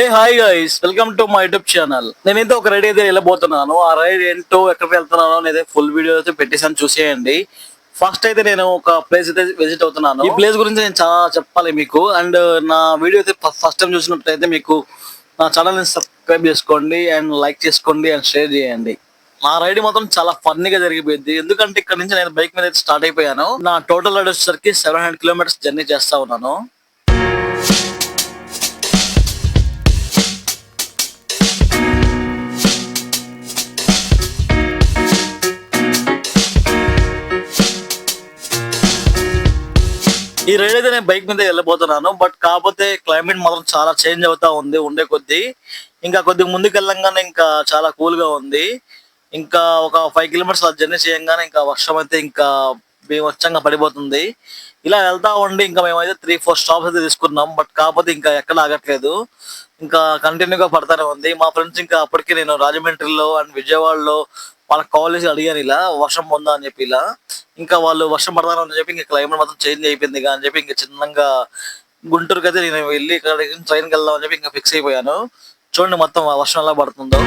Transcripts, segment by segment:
A hi guys, welcome to my YouTube channel. నేనైతే ఒక ride అయితే వెళ్ళబోతున్నాను. ఆ రైడ్ ఏంటో, ఎక్కడికి వెళ్తున్నానో నేనైతే ఫుల్ వీడియో అయితే పెట్టేసాను, చూసేయండి. ఫస్ట్ అయితే నేను ఒక ప్లేస్ అయితే విజిట్ అవుతున్నాను. ఈ ప్లేస్ గురించి నేను చాలా చెప్పాలి మీకు. అండ్ నా వీడియో అయితే ఫస్ట్ టైం చూసినట్లయితే మీకు నా ఛానల్ని సబ్స్క్రైబ్ చేసుకోండి అండ్ లైక్ చేసుకోండి అండ్ షేర్ చేయండి. నా రైడ్ మాత్రం చాలా ఫన్నీగా జరిగిపోయింది. ఎందుకంటే ఇక్కడ నుంచి నేను బైక్ మీద అయితే స్టార్ట్ అయిపోయాను. నా టోటల్ రైడ్ వచ్చేసరికి 700 కిలోమీటర్స్ జర్నీ చేస్తా ఉన్నాను. ఈ రైడ్ అయితే నేను బైక్ మీద వెళ్ళబోతున్నాను. బట్ కాకపోతే క్లైమేట్ మాత్రం చాలా చేంజ్ అవుతా ఉంది ఉండే కొద్దీ. ఇంకా కొద్దిగా ముందుకు వెళ్ళంగానే ఇంకా చాలా కూల్ గా ఉంది. ఇంకా ఒక 5 కిలోమీటర్స్ జర్నీ చేయంగానే ఇంకా వర్షం అయితే ఇంకా బీభత్సంగా పడిపోతుంది. ఇలా వెళ్తా ఉండి ఇంకా మేమైతే 3-4 స్టాప్స్ అయితే తీసుకున్నాం. బట్ కాకపోతే ఇంకా ఎక్కడ ఆగట్లేదు, ఇంకా కంటిన్యూగా పడతానే ఉంది. మా ఫ్రెండ్స్ ఇంకా అప్పటికే నేను రాజమండ్రిలో అండ్ విజయవాడలో వాళ్ళకి కాల్ చేసి అడిగాను, ఇలా వర్షం ఉందా అని చెప్పి. ఇలా ఇంకా వాళ్ళు వర్షం పడతాను అని చెప్పి ఇంకా క్లైమేట్ మొత్తం చేంజ్ అయిపోయింది అని చెప్పి ఇంకా చిన్నగా గుంటూరుకి అయితే నేను వెళ్ళి ఇక్కడ ట్రైన్కి వెళ్దాం అని చెప్పి ఇంకా ఫిక్స్ అయిపోయాను. చూడండి మొత్తం వర్షం ఎలా పడుతుందో.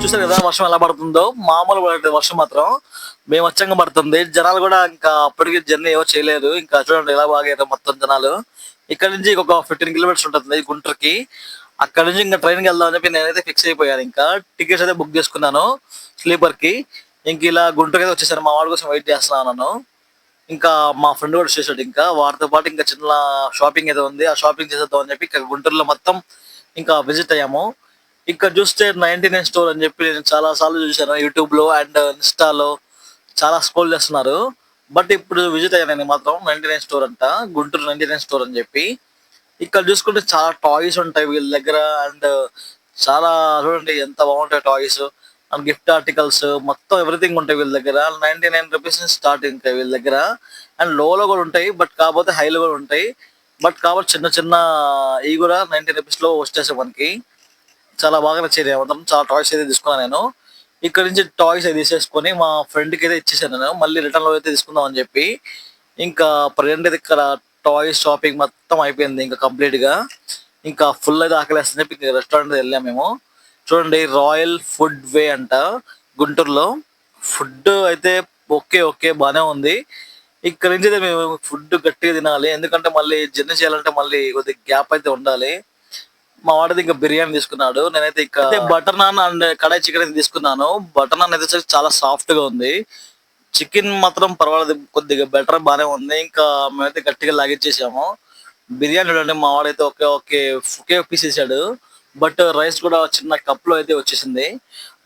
చూసారు కదా వర్షం ఎలా పడుతుందో. మామూలు పడే వర్షం మాత్రం బేమచ్చంగా పడుతుంది. జనాలు కూడా ఇంకా అప్పటికి జర్నీ ఏవో చేయలేదు. ఇంకా చూడండి ఎలా బాగారు మొత్తం జనాలు. ఇక్కడ నుంచి ఒక 15 కిలోమీటర్స్ ఉంటుంది గుంటూరుకి. అక్కడ నుంచి ఇంకా ట్రైన్కి వెళ్దాం అని చెప్పి నేనైతే ఫిక్స్ అయిపోయాను. ఇంకా టికెట్స్ అయితే బుక్ చేసుకున్నాను స్లీపర్ కి. ఇంక ఇలా గుంటూరుకి అయితే వచ్చేసాను. మా వాళ్ళ కోసం వెయిట్ చేస్తున్నాను. ఇంకా మా ఫ్రెండ్ కూడా వచ్చేసాడు. ఇంకా వాటితో పాటు ఇంకా చిన్న షాపింగ్ ఏదో ఉంది, ఆ షాపింగ్ చేసేద్దాం అని చెప్పి ఇక్కడ గుంటూరులో మొత్తం ఇంకా విజిట్ అయ్యాము. ఇక్కడ చూస్తే 99 స్టోర్ అని చెప్పి నేను చాలా సార్లు చూసాను యూట్యూబ్ లో అండ్ ఇన్స్టాలో చాలా స్క్రోల్ చేస్తున్నారు. బట్ ఇప్పుడు విజిట్ అయ్యాను నేను మాత్రం. 99 స్టోర్ అంట, గుంటూరు 99 స్టోర్ అని చెప్పి. ఇక్కడ చూసుకుంటే చాలా టాయ్స్ ఉంటాయి వీళ్ళ దగ్గర. అండ్ చాలా చూడండి ఎంత బాగుంటాయి టాయ్స్ అండ్ గిఫ్ట్ ఆర్టికల్స్ మొత్తం ఎవ్రీథింగ్ ఉంటాయి వీళ్ళ దగ్గర. 99 రూపీస్ నుంచి స్టార్ట్ ఇంకా వీళ్ళ దగ్గర. అండ్ లోలో కూడా ఉంటాయి, బట్ కాకపోతే హైలో కూడా ఉంటాయి. బట్ కాబట్టి చిన్న చిన్న ఇవి కూడా 90 రూపీస్ లో వచ్చేసాయి మనకి. చాలా బాగా నచ్చేది మొత్తం. చాలా టాయ్స్ అయితే తీసుకున్నాను నేను. ఇక్కడ నుంచి టాయ్స్ అయితే తీసేసుకొని మా ఫ్రెండ్ కి అయితే ఇచ్చేసాను నేను. మళ్ళీ రిటర్న్ లో అయితే తీసుకుందాం అని చెప్పి. ఇంకా ప్రజెంట్ అయితే ఇక్కడ టాయ్స్ షాపింగ్ మొత్తం అయిపోయింది ఇంకా కంప్లీట్ గా. ఇంకా ఫుల్ అయితే ఆకలేస్తుంది చెప్పి ఇంకా రెస్టారెంట్ వెళ్ళాము మేము. చూడండి, రాయల్ ఫుడ్ వే అంట గుంటూరులో. ఫుడ్ అయితే ఓకే ఓకే బానే ఉంది. ఇక్కడ నుంచి అయితే మేము ఫుడ్ గట్టిగా తినాలి, ఎందుకంటే మళ్ళీ జర్నీ చేయాలంటే మళ్ళీ కొద్దిగా గ్యాప్ అయితే ఉండాలి. మా వాడిది ఇంకా బిర్యానీ తీసుకున్నాడు. నేనైతే ఇక్కడ butter non and kadai chicken అయితే తీసుకున్నాను. బటర్ నాన్ అయితే చాలా సాఫ్ట్ గా ఉంది. చికెన్ మాత్రం పర్వాలేదు, కొద్దిగా బెటర్ బానే ఉంది. ఇంకా మేమైతే గట్టిగా లాగిచ్చేసాము. బిర్యానీ చూడండి, మా వాడైతే ఒకే పీస్ వేసాడు. బట్ రైస్ కూడా చిన్న కప్ లో అయితే వచ్చేసింది.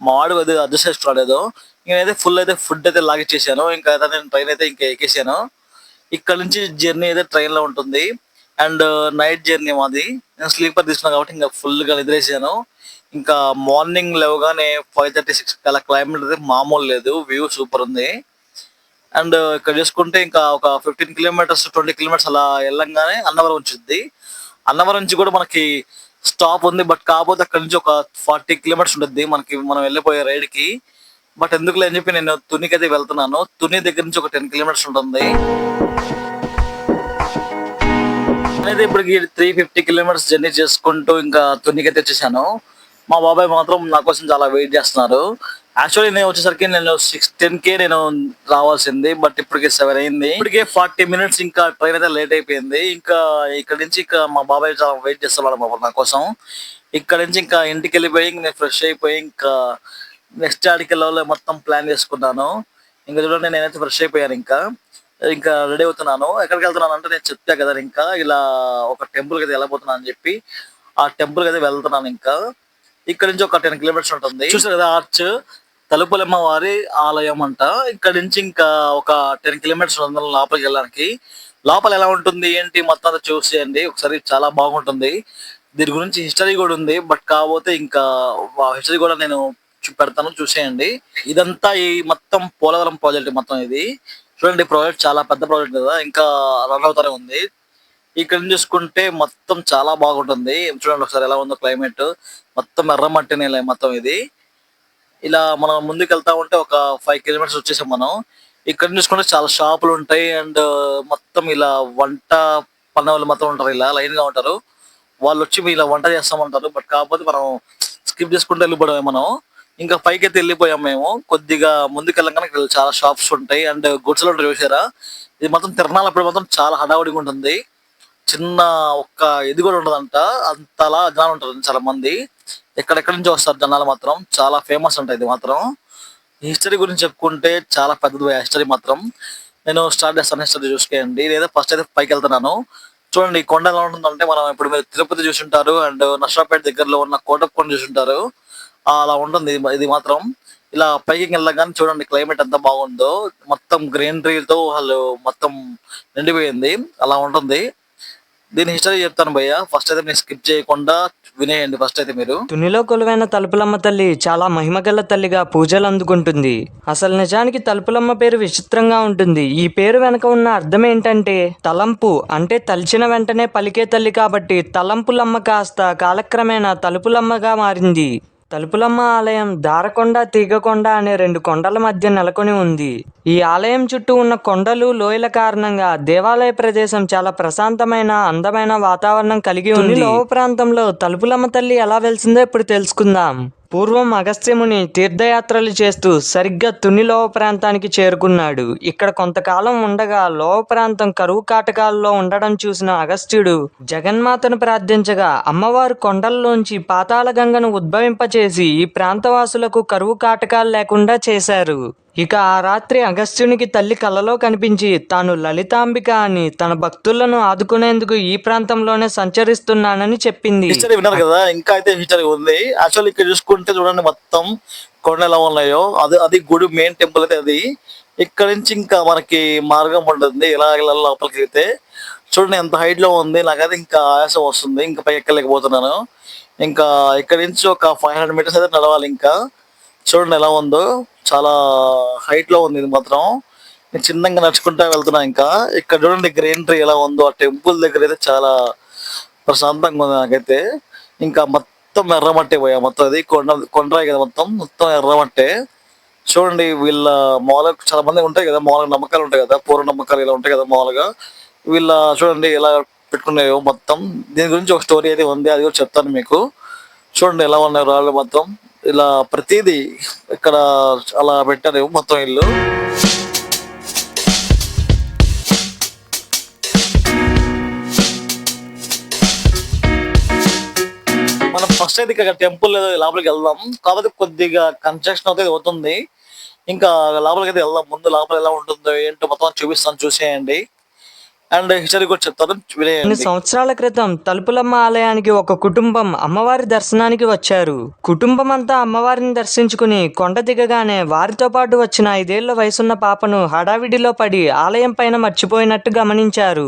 మా వాడు కొద్దిగా అడ్జస్ట్ చేస్తున్నాడు. నేనైతే ఫుల్ అయితే ఫుడ్ అయితే లాగిచ్చేసాను. ఇంకా నేను ట్రైన్ అయితే ఇంకా ఎక్కేసాను. ఇక్కడ నుంచి జర్నీ అయితే ట్రైన్ లో ఉంటుంది. అండ్ నైట్ జర్నీ మాది. నేను స్లీపర్ తీసుకున్నాను కాబట్టి ఇంకా ఫుల్ గా నిద్రేసాను. ఇంకా మార్నింగ్ లేవగానే 5:36 అలా క్లైమేట్ అయితే మామూలు లేదు, వ్యూ సూపర్ ఉంది. అండ్ ఇక్కడ చూసుకుంటే ఇంకా ఒక 15 కిలోమీటర్స్ 20 కిలోమీటర్స్ అలా వెళ్ళంగానే అన్నవరం వచ్చింది. అన్నవరం నుంచి కూడా మనకి స్టాప్ ఉంది. బట్ కాకపోతే అక్కడ నుంచి ఒక 40 కిలోమీటర్స్ ఉంటుంది మనకి మనం వెళ్ళిపోయే రైడ్ కి. బట్ ఎందుకులే అని చెప్పి నేను తునికి అయితే వెళ్తున్నాను. తుని దగ్గర నుంచి ఒక 10 కిలోమీటర్స్ ఉంటుంది. అయితే ఇప్పటికి 350 కిలోమీటర్స్ జర్నీ చేసుకుంటూ ఇంకా తునికైతే వచ్చేసాను. మా బాబాయ్ మాత్రం నా కోసం చాలా వెయిట్ చేస్తున్నారు. యాక్చువల్లీ నేను వచ్చేసరికి నేను 6:10 నేను రావాల్సింది. బట్ ఇప్పటికే 7 అయింది. ఇప్పటికే 40 మినిట్స్ ఇంకా ట్రైన్ అయితే లేట్ అయిపోయింది. ఇంకా ఇక్కడ నుంచి ఇంకా మా బాబాయ్ చాలా వెయిట్ చేస్తున్నాడు నా కోసం. ఇక్కడ నుంచి ఇంకా ఇంటికి వెళ్ళిపోయి నేను ఫ్రెష్ అయిపోయి ఇంకా నెక్స్ట్ ఆడికి వెళ్ళాలి మొత్తం ప్లాన్ చేసుకున్నాను. ఇంకా చూడండి, నేనైతే ఫ్రెష్ అయిపోయాను. ఇంకా ఇంకా రెడీ అవుతున్నాను. ఎక్కడికి వెళ్తున్నాను అంటే నేను చెప్తా కదా, ఇంకా ఇలా ఒక టెంపుల్ కి అయితే వెళ్ళబోతున్నాను అని చెప్పి ఆ టెంపుల్ కి అయితే వెళ్తున్నాను. ఇంకా ఇక్కడ నుంచి ఒక 10 కిలోమీటర్స్ ఉంటుంది. చూసారు కదా ఆర్చ్, తలుపులమ్మ వారి ఆలయం అంట. ఇక్కడ నుంచి ఇంకా ఒక 10 కిలోమీటర్స్ ఉంటుంది లోపలికి వెళ్ళడానికి. లోపల ఎలా ఉంటుంది ఏంటి మొత్తం అంతా చూసేయండి ఒకసారి, చాలా బాగుంటుంది. దీని గురించి హిస్టరీ కూడా ఉంది. బట్ కాకపోతే ఇంకా హిస్టరీ కూడా నేను పెడతాను, చూసేయండి. ఇదంతా ఈ మొత్తం పోలవరం ప్రాజెక్ట్ మొత్తం ఇది. చూడండి, ప్రాజెక్ట్ చాలా పెద్ద ప్రాజెక్ట్ కదా, ఇంకా రన్ అవుతానే ఉంది. ఇక్కడ నుంచి చూసుకుంటే మొత్తం చాలా బాగుంటుంది. చూడండి ఒకసారి ఎలా ఉందో క్లైమేట్. మొత్తం ఎర్రమట్టి నేల మొత్తం ఇది. ఇలా మనం ముందుకు వెళ్తా ఉంటే ఒక 5 కిలోమీటర్స్ వచ్చేసాం మనం. ఇక్కడ నుంచి చూసుకుంటే చాలా షాపులు ఉంటాయి. అండ్ మొత్తం ఇలా వంట పని వాళ్ళు మొత్తం ఉంటారు, ఇలా లైన్ గా ఉంటారు. వాళ్ళు వచ్చి ఇలా వంట చేస్తామంటారు. బట్ కాకపోతే మనం స్కిప్ చేసుకుంటూ వెళ్ళిపోవడమే మనం. ఇంకా పైకి అయితే వెళ్ళిపోయాం మేము. కొద్దిగా ముందుకు వెళ్ళగానే ఇక్కడ చాలా షాప్స్ ఉంటాయి అండ్ గుడ్స్ ఉంటాయి, చూసారా. ఇది మొత్తం తిరణాలప్పుడు మాత్రం చాలా హడావుడిగా ఉంటుంది. చిన్న ఒక్క ఇది కూడా ఉండదంట, అంతలా జనాలు ఉంటారు చాలా మంది. ఎక్కడెక్కడి నుంచి వస్తారు జనాలు మాత్రం. చాలా ఫేమస్ అంట ఇది మాత్రం. హిస్టరీ గురించి చెప్పుకుంటే చాలా పెద్దది హిస్టరీ మాత్రం. నేను స్టార్ట్ చేస్తాను హిస్టరీ చూసుకోండి, లేదా ఫస్ట్ అయితే పైకి వెళ్తున్నాను. చూడండి ఈ కొండ ఎలా ఉంటుందంటే, మనం ఇప్పుడు మీరు తిరుపతి చూసుంటారు అండ్ నర్సాపేట దగ్గరలో ఉన్న కోటప్పకొండ చూసుంటారు. అలా ఉంటుంది ఇది మాత్రం. ఇలా పైకి వెళ్ళగానే చూడండి క్లైమేట్ ఎంత బాగుందో. మొత్తం గ్రీనరీతో వాళ్ళు మొత్తం నిండిపోయింది. అలా ఉంటుంది. దీని హిస్టరీ చెప్తాను భయ్య. ఫస్ట్ అయితే మీరు స్కిప్ చేయకుండా వినేయండి. ఫస్ట్ అయితే మీరు తునిలో కొలువైన తలుపులమ్మ తల్లి చాలా మహిమగల తల్లిగా పూజలు అందుకుంటుంది. అసలు నిజానికి తలుపులమ్మ పేరు విచిత్రంగా ఉంటుంది. ఈ పేరు వెనక ఉన్న అర్థం ఏంటంటే తలంపు, అంటే తలిచిన వెంటనే పలికే తల్లి కాబట్టి తలంపులమ్మ కాస్త కాలక్రమేణా తలుపులమ్మగా మారింది. తలుపులమ్మ ఆలయం దారకొండ, తీగకొండ అనే 2 కొండల మధ్య నెలకొని ఉంది. ఈ ఆలయం చుట్టూ ఉన్న కొండలు, లోయల కారణంగా దేవాలయ ప్రదేశం చాలా ప్రశాంతమైన, అందమైన వాతావరణం కలిగి ఉంది. లోవ ప్రాంతంలో తలుపులమ్మ తల్లి ఎలా వెలిసిందో ఇప్పుడు తెలుసుకుందాం. పూర్వం అగస్త్యముని తీర్థయాత్రలు చేస్తూ సరిగ్గా తుని లోవ ప్రాంతానికి చేరుకున్నాడు. ఇక్కడ కొంతకాలం ఉండగా లోవ ప్రాంతం కరువు కాటకాల్లో ఉండడం చూసిన అగస్త్యుడు జగన్మాతను ప్రార్థించగా అమ్మవారు కొండల్లోంచి పాతాళ గంగను ఉద్భవింపచేసి ఈ ప్రాంతవాసులకు కరువు కాటకాలు లేకుండా చేశారు. ఇక ఆ రాత్రి అగస్త్యునికి తల్లి కలలో కనిపించి తాను లలితాంబిక అని, తన భక్తులను ఆదుకునేందుకు ఈ ప్రాంతంలోనే సంచరిస్తున్నానని చెప్పింది. హిస్టరీ విన్నారు కదా. ఇంకా అయితే హిస్టరీ ఉంది. యాక్చువల్ ఇక్కడ చూసుకుంటే చూడండి మొత్తం కొండలు ఎలా ఉన్నాయో. అది గుడి మెయిన్ టెంపుల్ అయితే అది. ఇక్కడ నుంచి ఇంకా మనకి మార్గం ఉంటుంది ఇలా లోపలికి వెళ్తే. చూడండి ఎంత హైట్ లో ఉంది. నాకైతే ఇంకా ఆయాసం వస్తుంది, ఇంకా పై ఎక్కలేకపోతున్నాను. ఇంకా ఇక్కడ నుంచి ఒక 500 మీటర్స్ అయితే నడవాలి. ఇంకా చూడండి ఎలా ఉందో, చాలా హైట్ లో ఉంది ఇది మాత్రం. నేను చిన్నగా నడుచుకుంటా వెళ్తున్నా. ఇంకా ఇక్కడ చూడండి గ్రీనరీ ఎలా ఉందో. ఆ టెంపుల్ దగ్గర అయితే చాలా ప్రశాంతంగా ఉంది నాకైతే. ఇంకా మొత్తం ఎర్రమట్టే పోయా. మొత్తం అది కొండరాయి కదా, మొత్తం ఎర్రమట్టే. చూడండి వీళ్ళ మామూలుగా చాలా మంది ఉంటాయి కదా, మామూలుగా నమ్మకాలు ఉంటాయి కదా, పూర్వ నమ్మకాలు ఇలా ఉంటాయి కదా మామూలుగా. వీళ్ళ చూడండి ఎలా పెట్టుకున్నాయో మొత్తం. దీని గురించి ఒక స్టోరీ అయితే ఉంది, అది కూడా చెప్తాను మీకు. చూడండి ఎలా ఉన్నాయి రాళ్ళు మొత్తం. ఇలా ప్రతిదీ ఇక్కడ అలా పెట్టారు మొత్తం ఇల్లు. మనం ఫస్ట్ అయితే ఇక్కడ టెంపుల్ లోపలికి వెళ్దాం. కాకపోతే కొద్దిగా కన్స్ట్రక్షన్ అయితే అవుతుంది. ఇంకా లోపలికి అయితే వెళ్దాం. ముందు లోపల ఎలా ఉంటుందో ఏంటో మొత్తం చూపిస్తాను, చూసేయండి. అండ్ హిస్టరీ కూడా చెప్తాను, వినేయండి. కొన్ని సంవత్సరాల క్రితం తలుపులమ్మ ఆలయానికి ఒక కుటుంబం అమ్మవారి దర్శనానికి వచ్చారు. కుటుంబం అంతా అమ్మవారిని దర్శించుకుని కొండ దిగగానే వారితో పాటు వచ్చిన 5 ఏళ్ల వయసున్న పాపను హడావిడిలో పడి ఆలయం పైన మర్చిపోయినట్టు గమనించారు.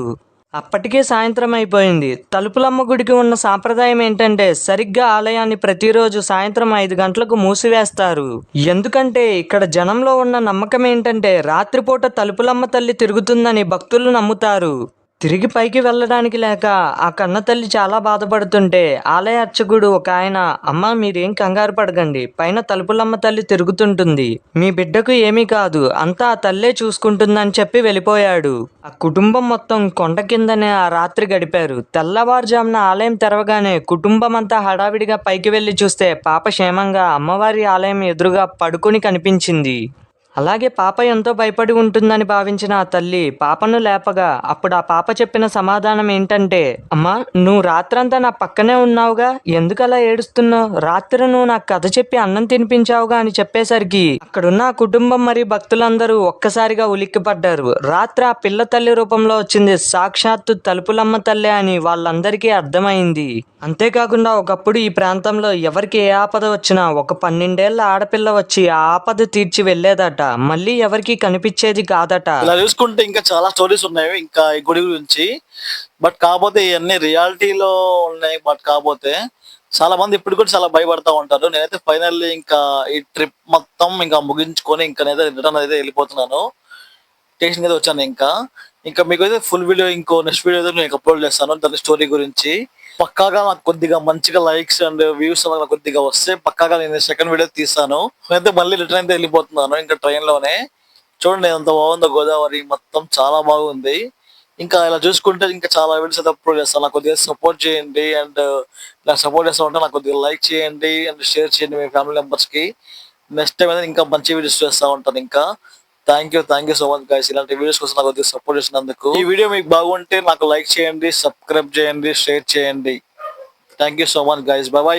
అప్పటికే సాయంత్రం అయిపోయింది. తలుపులమ్మ గుడికి ఉన్న సాంప్రదాయం ఏంటంటే సరిగ్గా ఆలయాన్ని ప్రతిరోజు సాయంత్రం 5 గంటలకు మూసివేస్తారు. ఎందుకంటే ఇక్కడ జనంలో ఉన్న నమ్మకం ఏంటంటే రాత్రిపూట తలుపులమ్మ తల్లి తిరుగుతుందని భక్తులు నమ్ముతారు. తిరిగి పైకి వెళ్ళడానికి లేక ఆ కన్న తల్లి చాలా బాధపడుతుంటే ఆలయ అర్చకుడు ఒక ఆయన, అమ్మ మీరేం కంగారు పడకండి, పైన తలుపులమ్మ తల్లి తిరుగుతుంటుంది, మీ బిడ్డకు ఏమీ కాదు, అంతా ఆ తల్లే చూసుకుంటుందని చెప్పి వెళ్ళిపోయాడు. ఆ కుటుంబం మొత్తం కొండ కిందనే ఆ రాత్రి గడిపారు. తెల్లవారుజామున ఆలయం తెరవగానే కుటుంబం అంతా హడావిడిగా పైకి వెళ్లి చూస్తే పాప క్షేమంగా అమ్మవారి ఆలయం ఎదురుగా పడుకుని కనిపించింది. అలాగే పాప ఎంతో భయపడి ఉంటుందని భావించిన ఆ తల్లి పాపను లేపగా అప్పుడు ఆ పాప చెప్పిన సమాధానం ఏంటంటే, అమ్మా నువ్వు రాత్రంతా నా పక్కనే ఉన్నావుగా, ఎందుకలా ఏడుస్తున్నావు, రాత్రి నువ్వు నాకు కథ చెప్పి అన్నం తినిపించావుగా అని చెప్పేసరికి అక్కడున్న ఆ కుటుంబం మరియు భక్తులందరూ ఒక్కసారిగా ఉలిక్కిపడ్డారు. రాత్రి ఆ పిల్ల తల్లి రూపంలో వచ్చింది సాక్షాత్తు తలుపులమ్మ తల్లే అని వాళ్ళందరికీ అర్థమైంది. అంతేకాకుండా ఒకప్పుడు ఈ ప్రాంతంలో ఎవరికి ఏ ఆపద వచ్చినా ఒక 12 ఏళ్ల ఆడపిల్ల వచ్చి ఆ ఆపద తీర్చి వెళ్లేదట, మళ్ళీ ఎవరికి కనిపించేది కాదట. ఇలా చూసుకుంటే ఇంకా చాలా స్టోరీస్ ఉన్నాయి ఇంకా ఈ గుడి గురించి. బట్ కాకపోతే ఇవన్నీ రియాలిటీలో ఉన్నాయి. బట్ కాకపోతే చాలా మంది ఇప్పుడు కూడా చాలా భయపడతా ఉంటారు. నేనైతే ఫైనల్లీ ఇంకా ఈ ట్రిప్ మొత్తం ఇంకా ముగించుకొని ఇంకా నేనైతే రిటర్న్ అయితే వెళ్ళిపోతున్నాను. స్టేషన్ అయితే వచ్చాను. ఇంకా ఇంకా మీకు అయితే ఫుల్ వీడియో ఇంకో నెక్స్ట్ వీడియో అయితే నేను అప్లోడ్ చేస్తాను దాని స్టోరీ గురించి. పక్కాగా నాకు కొద్దిగా మంచిగా లైక్స్ అండ్ వ్యూస్ నాకు కొద్దిగా వస్తే పక్కాగా నేను సెకండ్ వీడియో తీస్తాను. నేనైతే మళ్ళీ రిటర్న్ అయితే వెళ్ళిపోతున్నాను ఇంకా ట్రైన్ లోనే. చూడండి ఎంత బాగుందో గోదావరి మొత్తం, చాలా బాగుంది. ఇంకా ఇలా చూసుకుంటే ఇంకా చాలా వీడియోస్ అయితే అప్లోడ్ చేస్తాను. నాకు కొద్దిగా సపోర్ట్ చేయండి అండ్ ఇలా సపోర్ట్ చేస్తా ఉంటే నాకు కొద్దిగా లైక్ చేయండి అండ్ షేర్ చేయండి మీ ఫ్యామిలీ మెంబర్స్ కి. నెక్స్ట్ టైం అయితే ఇంకా మంచి వీడియోస్ చేస్తా ఉంటాను. ఇంకా thank you so much guys, ఇలాంటి వీడియోస్ కోసం నాకు కొద్దిగా సపోర్ట్ చేసినందుకు. ఈ వీడియో మీకు బాగుంటే నాకు లైక్ చేయండి, సబ్స్క్రైబ్ చేయండి, షేర్ చేయండి. Thank you so much guys, by by.